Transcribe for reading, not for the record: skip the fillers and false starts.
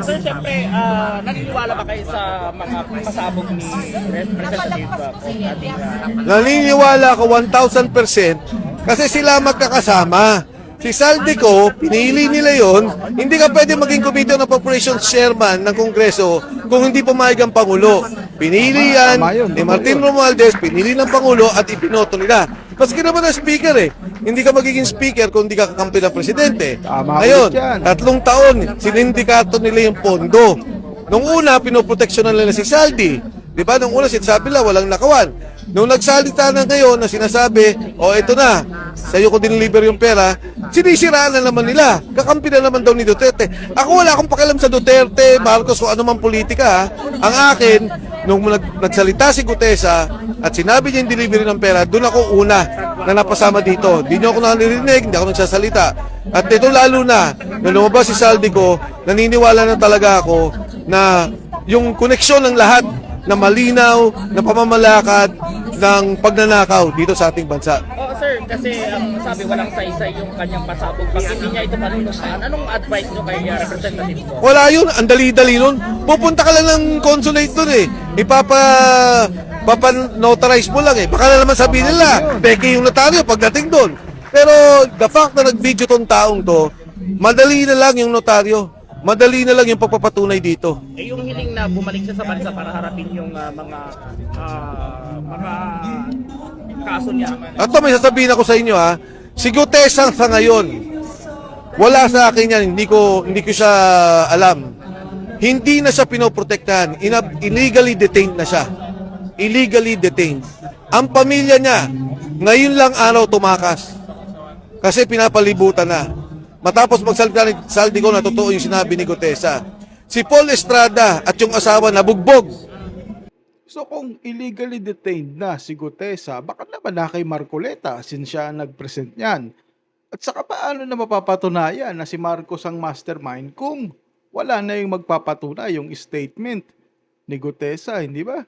Sir, siyempre, naniniwala ba kayo sa mga pasabog ni Representative Naniniwala ako 1,000% kasi sila magkakasama. Si Saldico, pinili nila yon. Hindi ka pwede maging Committee on Appropriations Chairman ng Kongreso kung hindi pumayag ang Pangulo. Pinili yan ni Martin Romualdez, pinili ng Pangulo at ipinoto nila. Maski naman ang speaker hindi ka magiging speaker kung hindi ka kakampi ng presidente. Ngayon, 3 taon, sinindikato nila yung pondo. Nung una, pinoproteksyonan nila si Saldi. Di ba? Nung una, sinasabi nila, walang nakawan. Nung nagsalita na ngayon na sinasabi, ito na, sa'yo ko diniliver yung pera, sinisiraan na naman nila. Kakampi na naman daw ni Duterte. Ako wala akong pakialam sa Duterte, Marcos o anumang politika. Ang akin, nung nagsalita si Gutesa at sinabi niya yung delivery ng pera, doon ako una na napasama dito. Hindi niyo ako naririnig, hindi ako nagsasalita. At ito lalo na, nung lumabas si Saldico, naniniwala na talaga ako na yung koneksyon ng lahat na malinaw, na pamamalakad ng pagnanakaw dito sa ating bansa. Sir, kasi ang sabi walang saysay yung kanyang pasabog. Pag hindi niya ito panunusan, anong advice nyo kay Representative ko? Wala yun, ang dali-dali nun. Pupunta ka lang ng consulate dun Papa-notarize mo lang Baka na naman sabihin nila, peke yung notaryo pagdating dun. Pero the fact na nag-video tong taong to, madali na lang yung notaryo. Madali na lang yung pagpapatunay dito. Yung hiling na bumalik siya sa bansa para harapin yung mga kaso niya. Ito may sasabihin ako sa inyo si Gutesa sa ngayon, wala sa akin yan, hindi ko siya alam. Hindi na siya pinoprotektahan, illegally detained na siya. Illegally detained. Ang pamilya niya, ngayon lang araw tumakas. Kasi pinapalibutan na. Matapos magsalita ni Saldico na totoo yung sinabi ni Gutesa. Si Paul Estrada at yung asawa nabugbog. So kung illegally detained na si Gutesa, baka naman na kay Marcoleta since siya ang nag-present niyan. At saka paano na mapapatunayan na si Marcos ang mastermind kung wala na yung magpapatunay yung statement ni Gutesa, hindi ba?